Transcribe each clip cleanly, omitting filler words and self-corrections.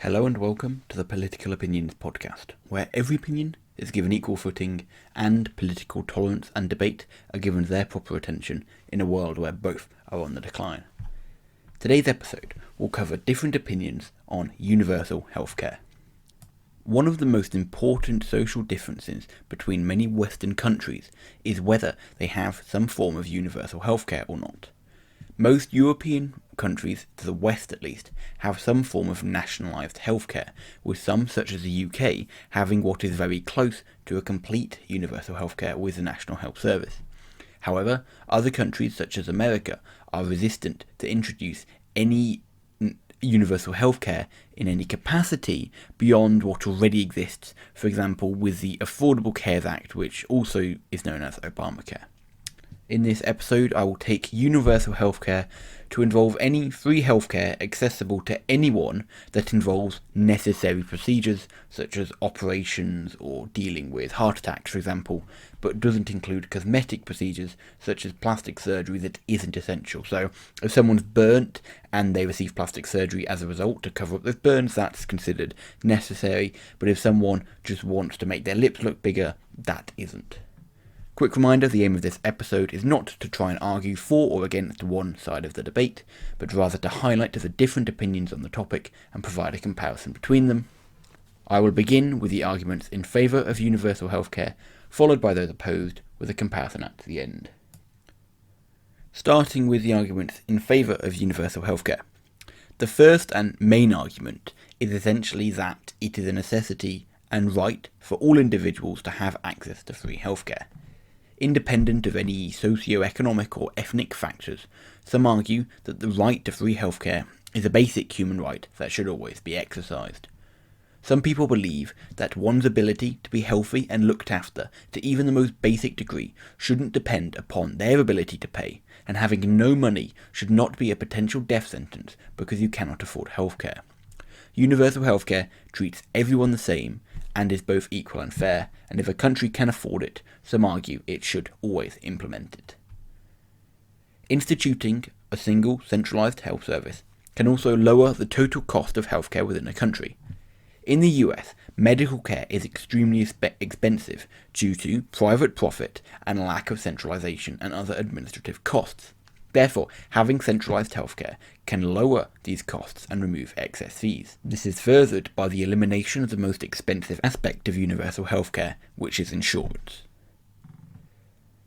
Hello and welcome to the Political Opinions podcast, where every opinion is given equal footing and political tolerance and debate are given their proper attention in a world where both are on the decline. Today's episode will cover different opinions on universal healthcare. One of the most important social differences between many Western countries is whether they have some form of universal healthcare or not. Most European countries, to the west at least, have some form of nationalised healthcare, with some, such as the UK, having what is very close to a complete universal healthcare with the National Health Service. However, other countries, such as America, are resistant to introduce any universal healthcare in any capacity beyond what already exists, for example with the Affordable Care Act, which also is known as Obamacare. In this episode, I will take universal healthcare to involve any free healthcare accessible to anyone that involves necessary procedures, such as operations or dealing with heart attacks, for example, but doesn't include cosmetic procedures, such as plastic surgery that isn't essential. So, if someone's burnt and they receive plastic surgery as a result to cover up those burns, that's considered necessary, but if someone just wants to make their lips look bigger, that isn't. Quick reminder, the aim of this episode is not to try and argue for or against one side of the debate, but rather to highlight the different opinions on the topic and provide a comparison between them. I will begin with the arguments in favour of universal healthcare, followed by those opposed, with a comparison at the end. Starting with the arguments in favour of universal healthcare. The first and main argument is essentially that it is a necessity and right for all individuals to have access to free healthcare. Independent of any socio-economic or ethnic factors, some argue that the right to free healthcare is a basic human right that should always be exercised. Some people believe that one's ability to be healthy and looked after to even the most basic degree shouldn't depend upon their ability to pay, and having no money should not be a potential death sentence because you cannot afford healthcare. Universal healthcare treats everyone the same and is both equal and fair, and if a country can afford it, some argue it should always implement it. Instituting a single centralised health service can also lower the total cost of healthcare within a country. In the US, medical care is extremely expensive due to private profit and lack of centralisation and other administrative costs. Therefore, having centralised healthcare can lower these costs and remove excess fees. This is furthered by the elimination of the most expensive aspect of universal healthcare, which is insurance.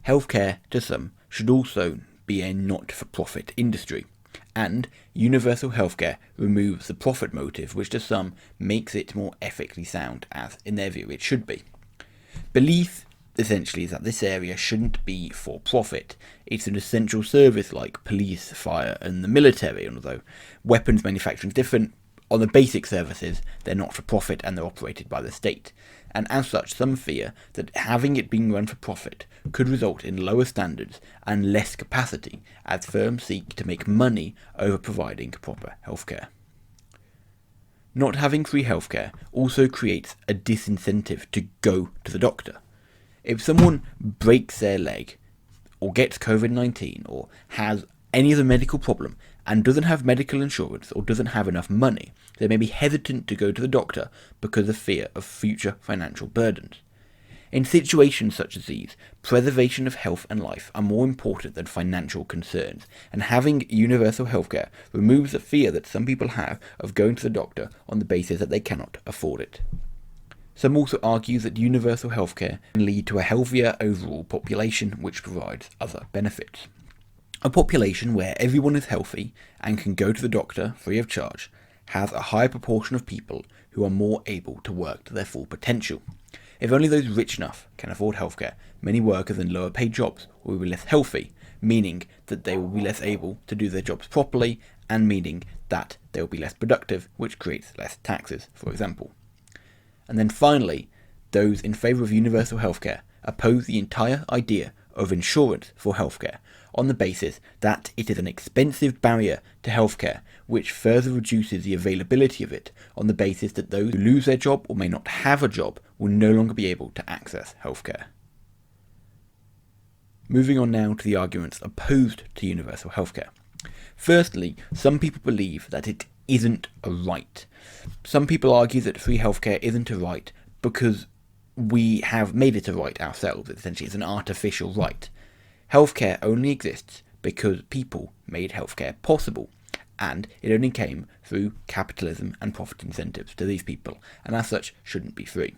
Healthcare, to some, should also be a not-for-profit industry, and universal healthcare removes the profit motive, which to some makes it more ethically sound, as in their view it should be. Belief essentially is that this area shouldn't be for profit. It's an essential service like police, fire and the military, and although weapons manufacturing is different, on the basic services they're not for profit and they're operated by the state. And as such, some fear that having it being run for profit could result in lower standards and less capacity as firms seek to make money over providing proper healthcare. Not having free healthcare also creates a disincentive to go to the doctor. If someone breaks their leg, or gets COVID-19, or has any other medical problem, and doesn't have medical insurance, or doesn't have enough money, they may be hesitant to go to the doctor because of fear of future financial burdens. In situations such as these, preservation of health and life are more important than financial concerns, and having universal healthcare removes the fear that some people have of going to the doctor on the basis that they cannot afford it. Some also argue that universal healthcare can lead to a healthier overall population which provides other benefits. A population where everyone is healthy and can go to the doctor free of charge has a higher proportion of people who are more able to work to their full potential. If only those rich enough can afford healthcare, many workers in lower paid jobs will be less healthy, meaning that they will be less able to do their jobs properly, and meaning that they will be less productive, which creates less taxes, for example. And then finally, those in favour of universal healthcare oppose the entire idea of insurance for healthcare on the basis that it is an expensive barrier to healthcare, which further reduces the availability of it on the basis that those who lose their job or may not have a job will no longer be able to access healthcare. Moving on now to the arguments opposed to universal healthcare. Firstly, some people believe that it isn't a right. Some people argue that free healthcare isn't a right because we have made it a right ourselves. Essentially, it's an artificial right. Healthcare only exists because people made healthcare possible, and it only came through capitalism and profit incentives to these people, and as such shouldn't be free.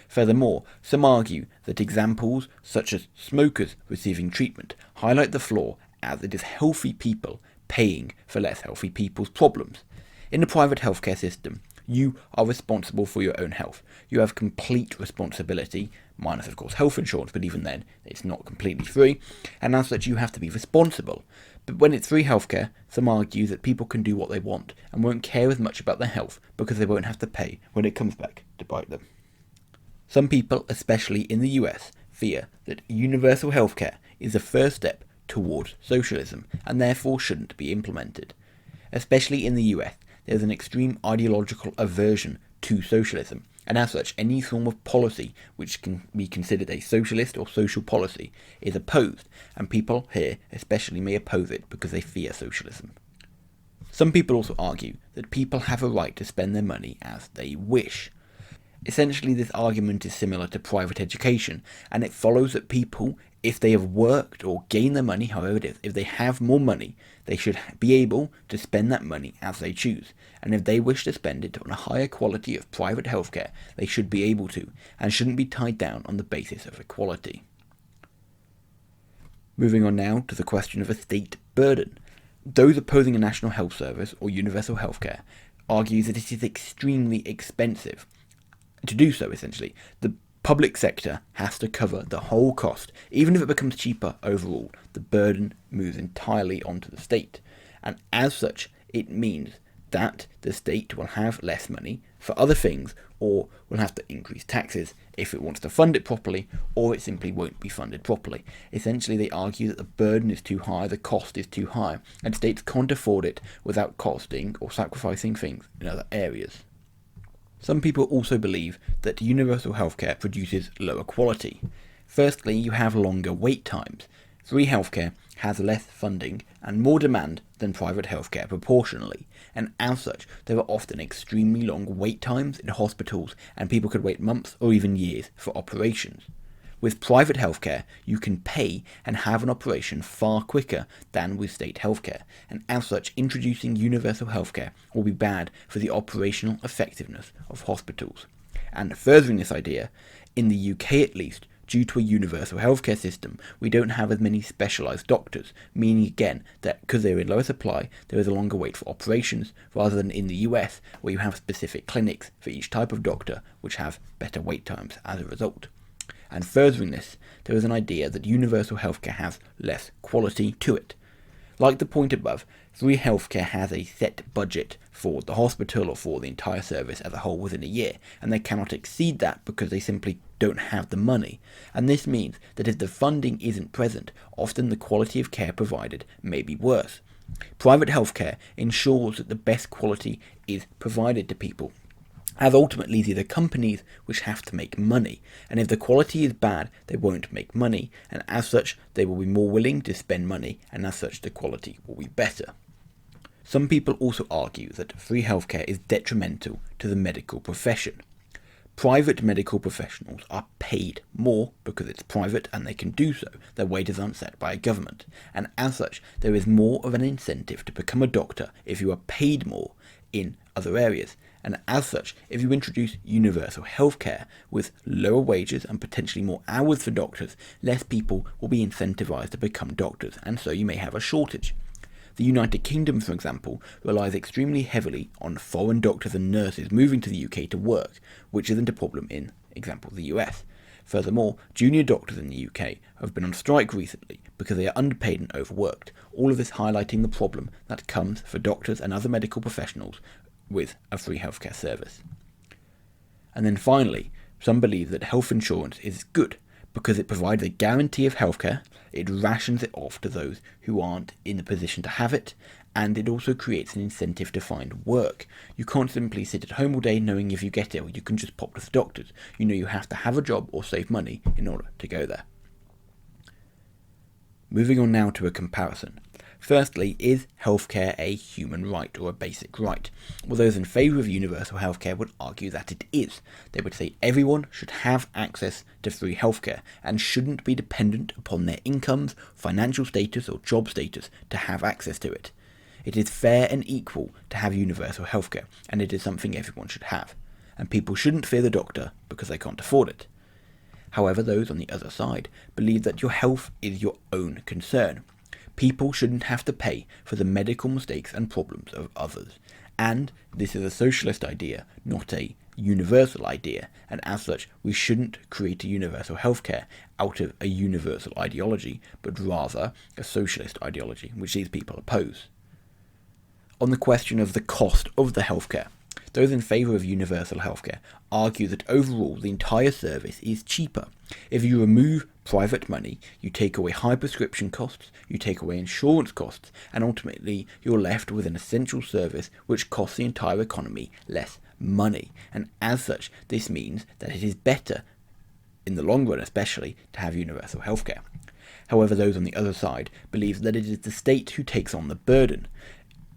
Furthermore, some argue that examples such as smokers receiving treatment highlight the flaw, as it is healthy people paying for less healthy people's problems. In the private healthcare system, you are responsible for your own health. You have complete responsibility, minus of course health insurance, but even then it's not completely free, and as such you have to be responsible. But when it's free healthcare, some argue that people can do what they want and won't care as much about their health because they won't have to pay when it comes back to bite them. Some people, especially in the US, fear that universal healthcare is the first step towards socialism and therefore shouldn't be implemented. Especially in the US, there is an extreme ideological aversion to socialism, and as such, any form of policy which can be considered a socialist or social policy is opposed, and people here especially may oppose it because they fear socialism. Some people also argue that people have a right to spend their money as they wish. Essentially, this argument is similar to private education, and it follows that people, if they have worked or gained their money, however it is, if they have more money, they should be able to spend that money as they choose. And if they wish to spend it on a higher quality of private healthcare, they should be able to, and shouldn't be tied down on the basis of equality. Moving on now to the question of a state burden. Those opposing a national health service or universal healthcare argue that it is extremely expensive. To do so, essentially, the public sector has to cover the whole cost. Even if it becomes cheaper overall, the burden moves entirely onto the state. And as such, it means that the state will have less money for other things, or will have to increase taxes if it wants to fund it properly, or it simply won't be funded properly. Essentially, they argue that the burden is too high, the cost is too high, and states can't afford it without costing or sacrificing things in other areas. Some people also believe that universal healthcare produces lower quality. Firstly, you have longer wait times. Free healthcare has less funding and more demand than private healthcare proportionally, and as such, there are often extremely long wait times in hospitals, and people could wait months or even years for operations. With private healthcare, you can pay and have an operation far quicker than with state healthcare, and as such, introducing universal healthcare will be bad for the operational effectiveness of hospitals. And furthering this idea, in the UK at least, due to a universal healthcare system, we don't have as many specialised doctors, meaning again that because they're in lower supply, there is a longer wait for operations, rather than in the US, where you have specific clinics for each type of doctor, which have better wait times as a result. And furthering this, there is an idea that universal healthcare has less quality to it. Like the point above, free healthcare has a set budget for the hospital or for the entire service as a whole within a year, and they cannot exceed that because they simply don't have the money. And this means that if the funding isn't present, often the quality of care provided may be worse. Private healthcare ensures that the best quality is provided to people, as ultimately these are companies which have to make money, and if the quality is bad, they won't make money, and as such, they will be more willing to spend money, and as such, the quality will be better. Some people also argue that free healthcare is detrimental to the medical profession. Private medical professionals are paid more because it's private and they can do so. Their wages aren't set by a government, and as such, there is more of an incentive to become a doctor if you are paid more in other areas. And as such, if you introduce universal healthcare with lower wages and potentially more hours for doctors, less people will be incentivized to become doctors, and so you may have a shortage. The United Kingdom, for example, relies extremely heavily on foreign doctors and nurses moving to the UK to work, which isn't a problem in, example, the US. Furthermore, junior doctors in the UK have been on strike recently because they are underpaid and overworked, all of this highlighting the problem that comes for doctors and other medical professionals with a free healthcare service. And then finally, some believe that health insurance is good because it provides a guarantee of healthcare, it rations it off to those who aren't in the position to have it, and it also creates an incentive to find work. You can't simply sit at home all day knowing if you get ill, you can just pop to the doctors. You know you have to have a job or save money in order to go there. Moving on now to a comparison. Firstly, is healthcare a human right or a basic right? Well, those in favour of universal healthcare would argue that it is. They would say everyone should have access to free healthcare and shouldn't be dependent upon their incomes, financial status or job status to have access to it. It is fair and equal to have universal healthcare, and it is something everyone should have. And people shouldn't fear the doctor because they can't afford it. However, those on the other side believe that your health is your own concern. People shouldn't have to pay for the medical mistakes and problems of others. And this is a socialist idea, not a universal idea, and as such we shouldn't create a universal healthcare out of a universal ideology, but rather a socialist ideology, which these people oppose. On the question of the cost of the healthcare, those in favour of universal healthcare argue that overall the entire service is cheaper. If you remove private money, you take away high prescription costs, you take away insurance costs, and ultimately you're left with an essential service which costs the entire economy less money. And as such, this means that it is better, in the long run especially, to have universal healthcare. However, those on the other side believe that it is the state who takes on the burden.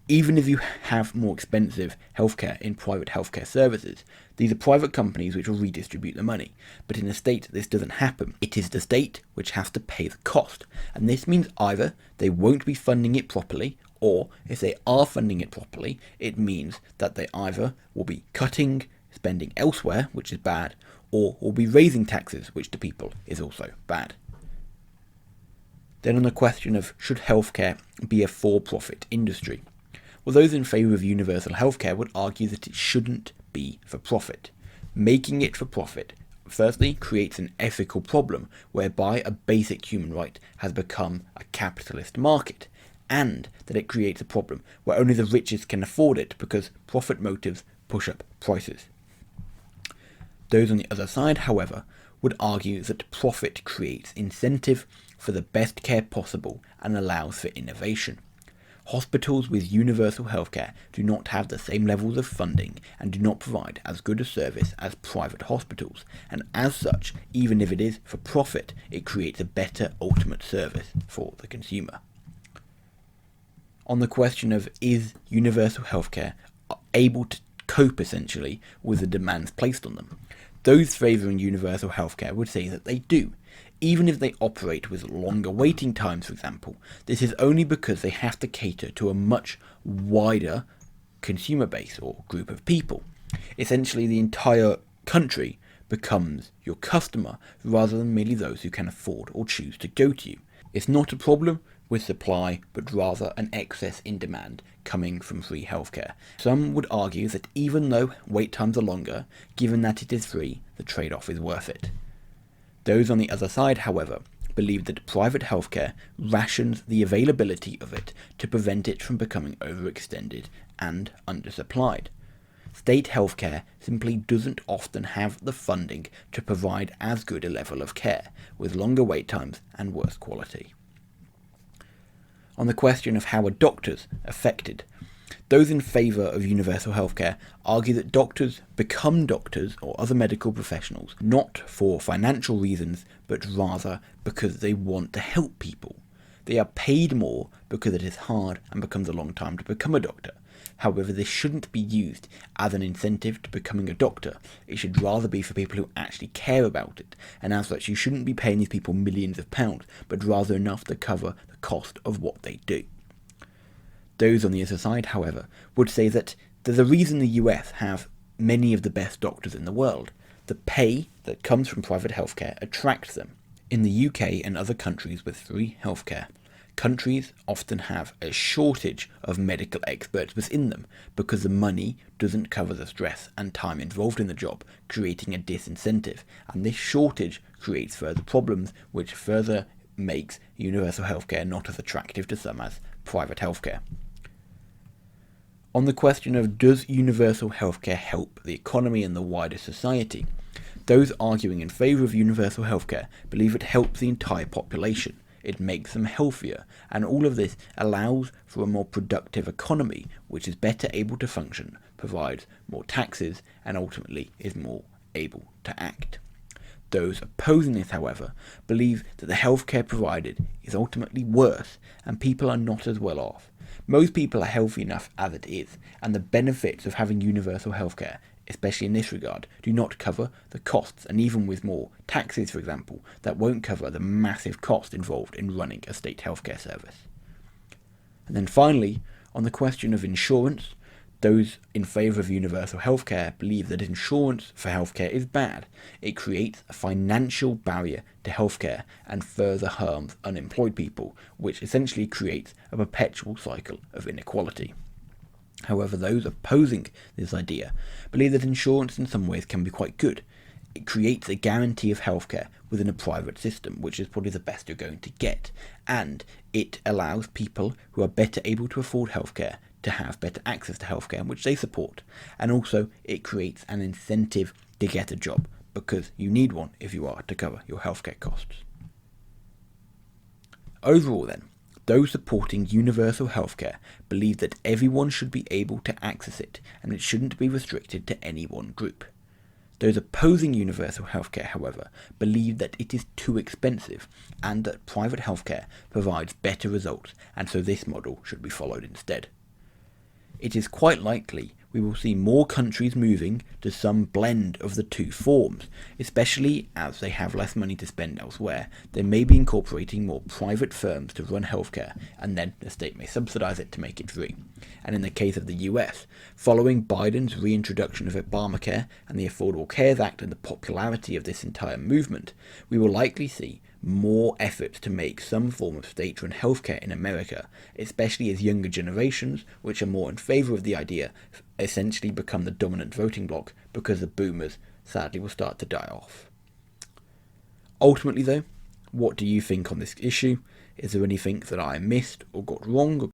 Even if you have more expensive healthcare in private healthcare services, these are private companies which will redistribute the money. But in a state, this doesn't happen. It is the state which has to pay the cost. And this means either they won't be funding it properly, or if they are funding it properly, it means that they either will be cutting spending elsewhere, which is bad, or will be raising taxes, which to people is also bad. Then on the question of should healthcare be a for-profit industry? Well, those in favour of universal healthcare would argue that it shouldn't be for profit. Making it for profit, firstly, creates an ethical problem whereby a basic human right has become a capitalist market, and that it creates a problem where only the richest can afford it because profit motives push up prices. Those on the other side, however, would argue that profit creates incentive for the best care possible and allows for innovation. Hospitals with universal healthcare do not have the same levels of funding and do not provide as good a service as private hospitals, and as such, even if it is for profit, it creates a better ultimate service for the consumer. On the question of is universal healthcare able to cope essentially with the demands placed on them, those favouring universal healthcare would say that they do. Even if they operate with longer waiting times, for example, this is only because they have to cater to a much wider consumer base or group of people. Essentially, the entire country becomes your customer rather than merely those who can afford or choose to go to you. It's not a problem with supply, but rather an excess in demand coming from free healthcare. Some would argue that even though wait times are longer, given that it is free, the trade-off is worth it. Those on the other side, however, believe that private healthcare rations the availability of it to prevent it from becoming overextended and undersupplied. State healthcare simply doesn't often have the funding to provide as good a level of care, with longer wait times and worse quality. On the question of how are doctors affected, those in favour of universal healthcare argue that doctors become doctors or other medical professionals not for financial reasons, but rather because they want to help people. They are paid more because it is hard and becomes a long time to become a doctor. However, this shouldn't be used as an incentive to becoming a doctor. It should rather be for people who actually care about it, and as such you shouldn't be paying these people millions of pounds, but rather enough to cover the cost of what they do. Those on the other side, however, would say that there's a reason the US have many of the best doctors in the world. The pay that comes from private healthcare attracts them. In the UK and other countries with free healthcare, countries often have a shortage of medical experts within them because the money doesn't cover the stress and time involved in the job, creating a disincentive. And this shortage creates further problems, which further makes universal healthcare not as attractive to some as private healthcare. On the question of does universal healthcare help the economy and the wider society, those arguing in favour of universal healthcare believe it helps the entire population. It makes them healthier, and all of this allows for a more productive economy, which is better able to function, provides more taxes, and ultimately is more able to act. Those opposing this, however, believe that the healthcare provided is ultimately worse and people are not as well off. Most people are healthy enough as it is, and the benefits of having universal healthcare, especially in this regard, do not cover the costs, and even with more taxes, for example, that won't cover the massive cost involved in running a state healthcare service. And then finally, on the question of insurance, those in favour of universal healthcare believe that insurance for healthcare is bad. It creates a financial barrier to healthcare and further harms unemployed people, which essentially creates a perpetual cycle of inequality. However, those opposing this idea believe that insurance in some ways can be quite good. It creates a guarantee of healthcare within a private system, which is probably the best you're going to get, and it allows people who are better able to afford healthcare to have better access to healthcare, which they support, and also it creates an incentive to get a job, because you need one if you are to cover your healthcare costs. Overall then, those supporting universal healthcare believe that everyone should be able to access it, and it shouldn't be restricted to any one group. Those opposing universal healthcare, however, believe that it is too expensive and that private healthcare provides better results, and so this model should be followed instead. It is quite likely we will see more countries moving to some blend of the two forms, especially as they have less money to spend elsewhere. They may be incorporating more private firms to run healthcare, and then the state may subsidise it to make it free. And in the case of the US, following Biden's reintroduction of Obamacare and the Affordable Care Act and the popularity of this entire movement, we will likely see more efforts to make some form of state-run healthcare in America, especially as younger generations, which are more in favour of the idea, essentially become the dominant voting bloc, because the boomers sadly will start to die off. Ultimately though, what do you think on this issue? Is there anything that I missed or got wrong, or